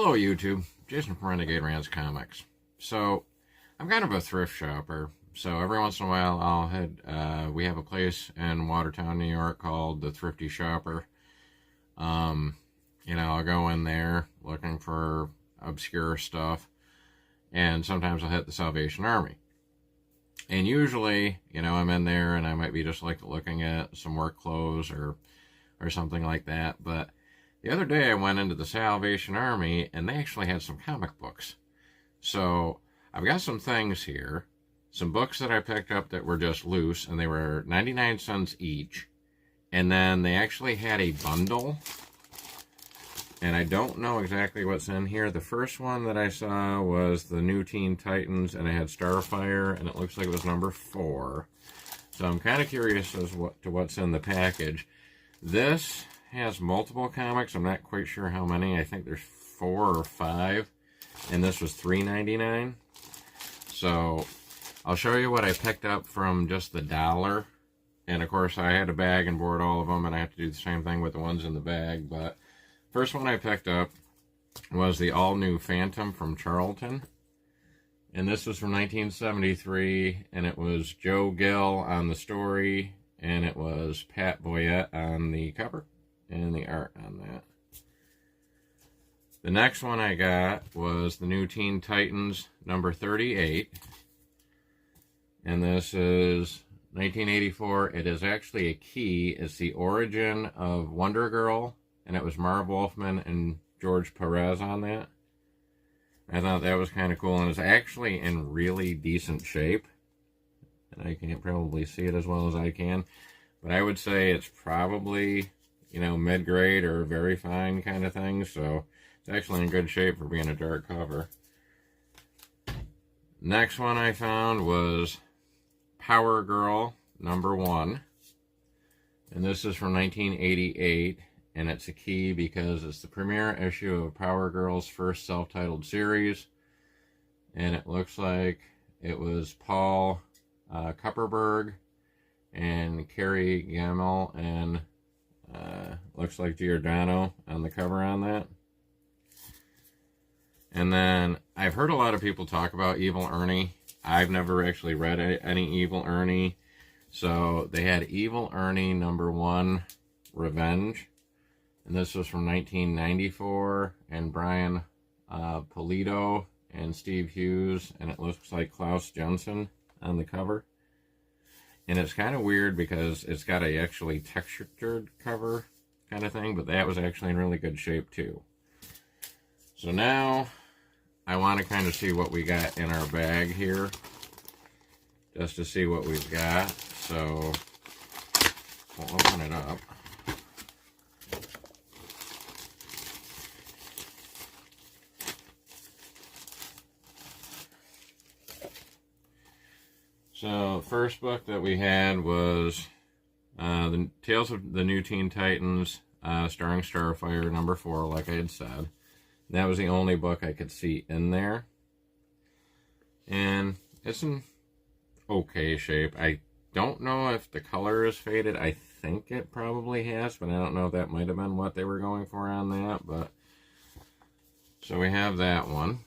Hello YouTube, Jason from Renegade Rants Comics. So, I'm kind of a thrift shopper, so every once in a while I'll head, we have a place in Watertown, New York called the Thrifty Shopper. I'll go in there looking for obscure stuff, and sometimes I'll hit the Salvation Army. And usually, I'm in there and I might be just like looking at some work clothes or something like that, but the other day I went into the Salvation Army and they actually had some comic books. So I've got some things here, some books that I picked up that were just loose, and they were 99 cents each. And then they actually had a bundle, and I don't know exactly what's in here. The first one that I saw was the new Teen Titans, and it had Starfire, and it looks like it was number 4. So I'm kind of curious as to what's in the package. This has multiple comics. I'm not quite sure how many. I think there's 4 or 5, and this was $3.99. So I'll show you what I picked up from just the dollar. And of course I had a bag and board all of them, and I have to do the same thing with the ones in the bag. But first one I picked up was the all-new Phantom from Charlton, and this was from 1973, and it was Joe Gill on the story, and it was Pat Boyette on the cover and the art on that. The next one I got was the new Teen Titans number 38, and this is 1984. It is actually a key. It's the origin of Wonder Girl, and it was Marv Wolfman and George Perez on that. I thought that was kind of cool, and it's actually in really decent shape, and I can't probably see it as well as I can, but I would say it's probably, mid-grade or very fine kind of thing, so it's actually in good shape for being a dark cover. Next one I found was Power Girl number 1, and this is from 1988, and it's a key because it's the premiere issue of Power Girl's first self-titled series, and it looks like it was Paul Kupperberg and Carrie Gamel and looks like Giordano on the cover on that. And then I've heard a lot of people talk about Evil Ernie. I've never actually read any Evil Ernie. So they had Evil Ernie number 1, Revenge. And this was from 1994. And Brian Pulido and Steve Hughes. And it looks like Klaus Jensen on the cover. And it's kind of weird because it's got a actually textured cover kind of thing. But that was actually in really good shape too. So now I want to kind of see what we got in our bag here, just to see what we've got. So we'll open it up. So the first book that we had was the Tales of the New Teen Titans, starring Starfire, number 4, like I had said. That was the only book I could see in there. And it's in okay shape. I don't know if the color is faded. I think it probably has, but I don't know if that might have been what they were going for on that. But so we have that one.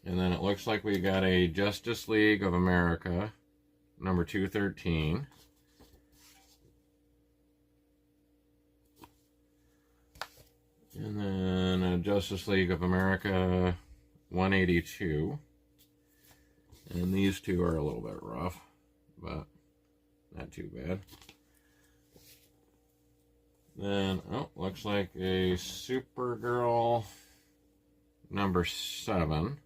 And then it looks like we got a Justice League of America, number 213. And then a Justice League of America 182. And these two are a little bit rough, but not too bad. Then, looks like a Supergirl number 7.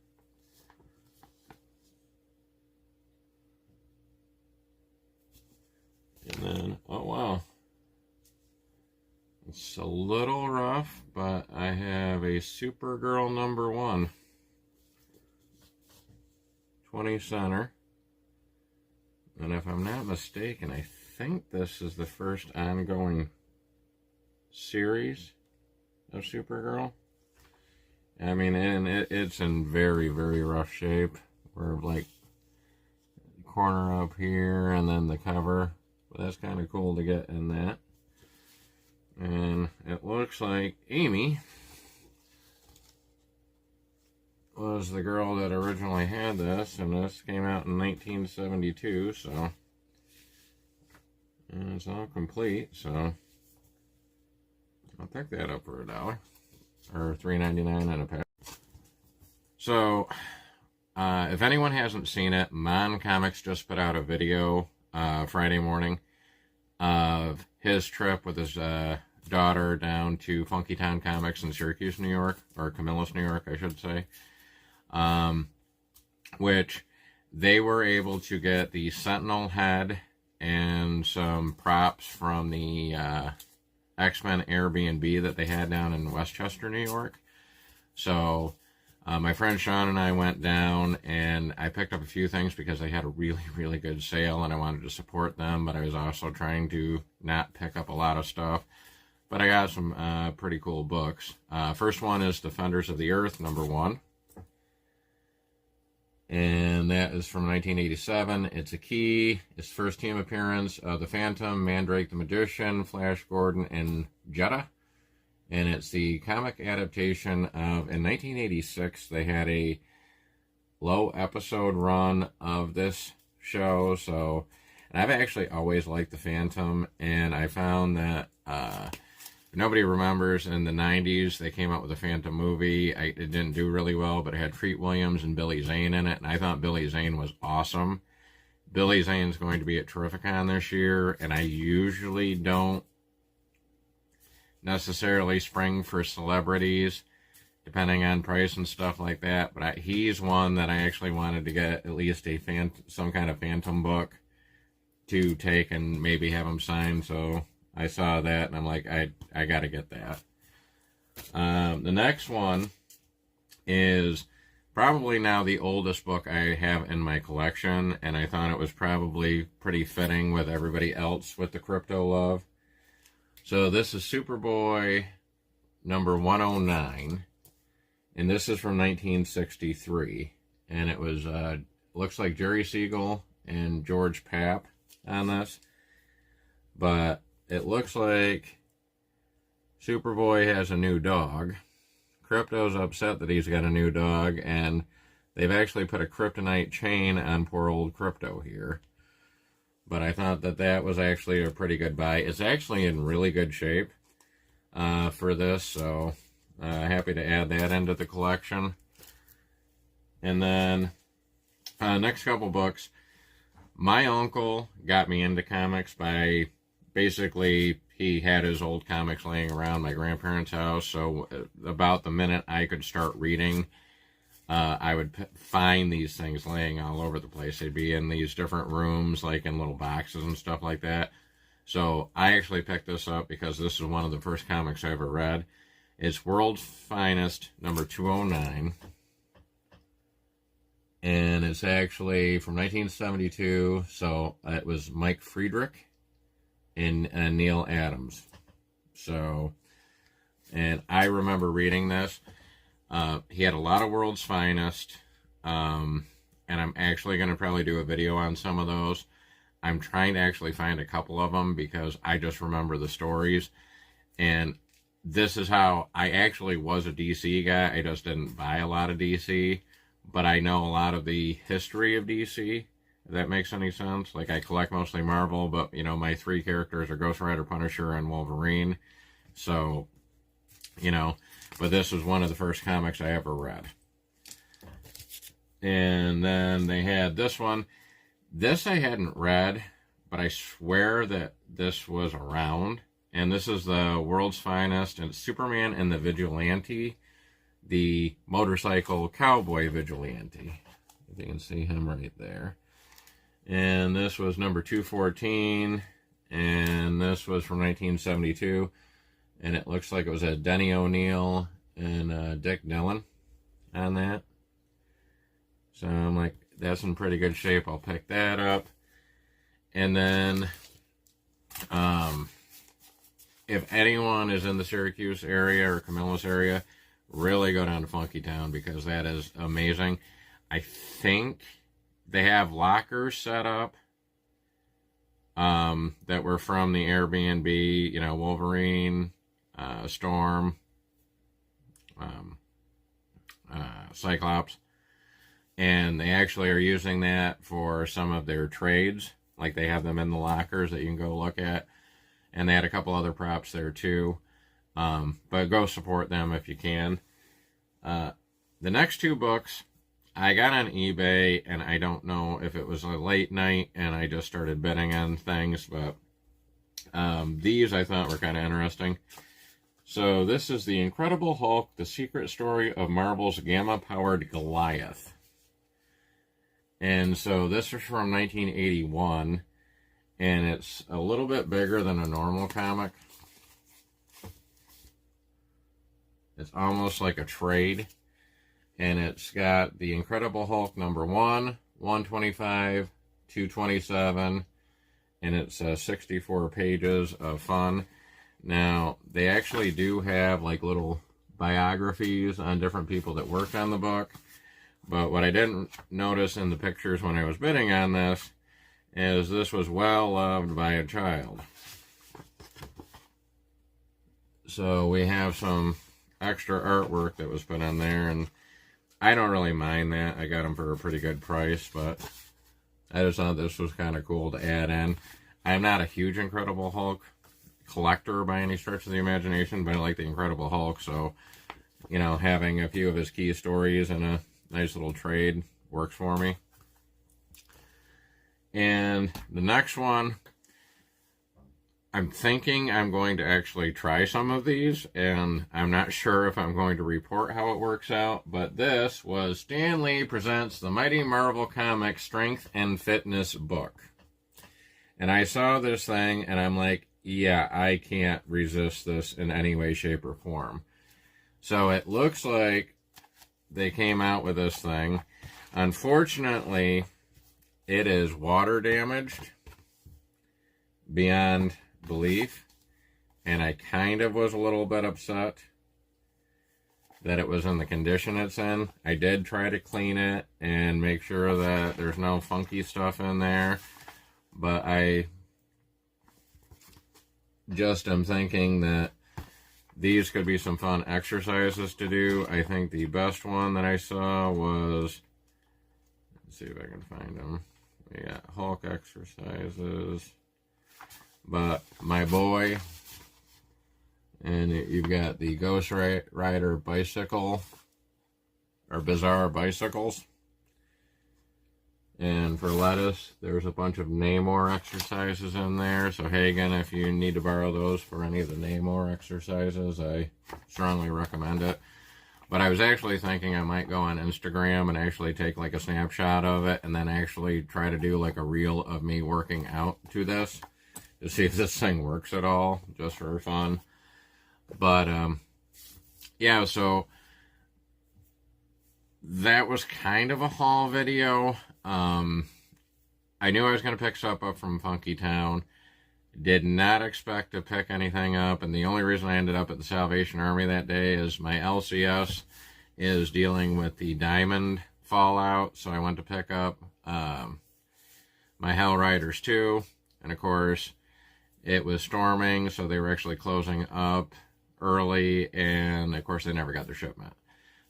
And then, oh wow. It's a little rough, but I have a Supergirl number 1. 20 center. And if I'm not mistaken, I think this is the first ongoing series of Supergirl. I mean, and it's in very, very rough shape. We're like corner up here and then the cover. But that's kind of cool to get in that. And it looks like Amy was the girl that originally had this, and this came out in 1972, so and it's all complete, so I'll pick that up for $1 or $3.99 on a pack. So if anyone hasn't seen it, Mon Comics just put out a video Friday morning of his trip with his daughter down to Funkytown Comics in Syracuse, New York, or Camillus, New York, I should say, which they were able to get the Sentinel head and some props from the X-Men Airbnb that they had down in Westchester, New York. So my friend Sean and I went down, and I picked up a few things because they had a really, really good sale, and I wanted to support them, but I was also trying to not pick up a lot of stuff. But I got some pretty cool books. First one is Defenders of the Earth, #1. And that is from 1987. It's a key. It's first team appearance of the Phantom, Mandrake the Magician, Flash Gordon, and Jetta. And it's the comic adaptation of, in 1986, they had a low episode run of this show. So, and I've actually always liked the Phantom, and I found that nobody remembers, in the 90s, they came out with a Phantom movie. It didn't do really well, but it had Treat Williams and Billy Zane in it, and I thought Billy Zane was awesome. Billy Zane's going to be at Terrificon this year, and I usually don't necessarily spring for celebrities, depending on price and stuff like that, but he's one that I actually wanted to get at least some kind of Phantom book to take and maybe have him signed, so I saw that, and I'm like, I got to get that. The next one is probably now the oldest book I have in my collection, and I thought it was probably pretty fitting with everybody else with the crypto love. So this is Superboy #109, and this is from 1963, and it was, looks like Jerry Siegel and George Papp on this, but it looks like Superboy has a new dog. Crypto's upset that he's got a new dog, and they've actually put a kryptonite chain on poor old Crypto here. But I thought that that was actually a pretty good buy. It's actually in really good shape for this, so happy to add that into the collection. And then next couple books. My uncle got me into comics by, basically, he had his old comics laying around my grandparents' house, so about the minute I could start reading, I would find these things laying all over the place. They'd be in these different rooms, like in little boxes and stuff like that. So I actually picked this up because this is one of the first comics I ever read. It's World's Finest #209. And it's actually from 1972, so it was Mike Friedrich and Neil Adams. So, and I remember reading this. He had a lot of World's Finest, and I'm actually going to probably do a video on some of those. I'm trying to actually find a couple of them because I just remember the stories. And this is how I actually was a DC guy. I just didn't buy a lot of DC, but I know a lot of the history of DC, if that makes any sense. Like, I collect mostly Marvel, but, you know, my three characters are Ghost Rider, Punisher, and Wolverine. So, you know, but this was one of the first comics I ever read. And then they had this one. This I hadn't read, but I swear that this was around. And this is the World's Finest, and it's Superman and the Vigilante, the motorcycle cowboy vigilante. If you can see him right there. And this was #214, and this was from 1972. And it looks like it was a Denny O'Neil and Dick Dillon on that. So I'm like, that's in pretty good shape. I'll pick that up. And then, if anyone is in the Syracuse area or Camillus area, really go down to Funkytown because that is amazing. I think they have lockers set up that were from the Airbnb, you know, Wolverine, Storm, Cyclops. And they actually are using that for some of their trades. Like they have them in the lockers that you can go look at. And they had a couple other props there too. But go support them if you can. The next two books I got on eBay, and I don't know if it was a late night and I just started bidding on things, but these I thought were kind of interesting. So this is The Incredible Hulk, The Secret Story of Marvel's Gamma-Powered Goliath. And so this is from 1981, and it's a little bit bigger than a normal comic. It's almost like a trade. And it's got The Incredible Hulk number 1, 125, 227, and it's 64 pages of fun. Now, they actually do have like little biographies on different people that worked on the book. But what I didn't notice in the pictures when I was bidding on this is this was well loved by a child. So we have some extra artwork that was put on there, and I don't really mind that. I got them for a pretty good price, but I just thought this was kind of cool to add in. I'm not a huge Incredible Hulk collector by any stretch of the imagination, but I like the Incredible Hulk, so, you know, having a few of his key stories and a nice little trade works for me. And the next one, I'm thinking I'm going to actually try some of these, and I'm not sure if I'm going to report how it works out, but this was Stan Lee Presents the Mighty Marvel Comics Strength and Fitness book. And I saw this thing, and I'm like, yeah, I can't resist this in any way, shape, or form. So it looks like they came out with this thing. Unfortunately, it is water damaged beyond belief, and I kind of was a little bit upset that it was in the condition it's in. I did try to clean it and make sure that there's no funky stuff in there, but I just am thinking that these could be some fun exercises to do. I think the best one that I saw was, let's see if I can find them. We got Hulk exercises, but my boy, and you've got the Ghost Rider bicycle, or Bizarre Bicycles. And for Lettuce, there's a bunch of Namor exercises in there. So Hagen, if you need to borrow those for any of the Namor exercises, I strongly recommend it. But I was actually thinking I might go on Instagram and actually take like a snapshot of it and then actually try to do like a reel of me working out to this to see if this thing works at all, just for fun. But yeah, so that was kind of a haul video. I knew I was going to pick stuff up from Funkytown. Did not expect to pick anything up, and the only reason I ended up at the Salvation Army that day is my LCS is dealing with the diamond fallout, so I went to pick up my Hell Riders 2, and of course it was storming, so they were actually closing up early, and of course they never got their shipment.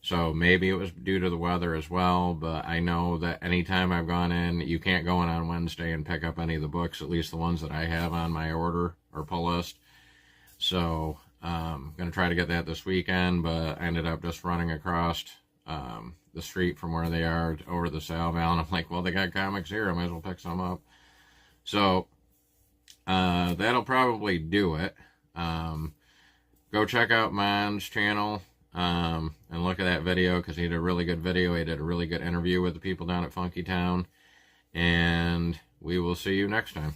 So maybe it was due to the weather as well, but I know that anytime I've gone in, you can't go in on Wednesday and pick up any of the books, at least the ones that I have on my order or pull list. So I'm going to try to get that this weekend, but I ended up just running across the street from where they are over to the Salval, and I'm like, well, they got comics here, I might as well pick some up. So that'll probably do it. Go check out Mon's channel. And look at that video, because he did a really good video. He did a really good interview with the people down at Funkytown. And we will see you next time.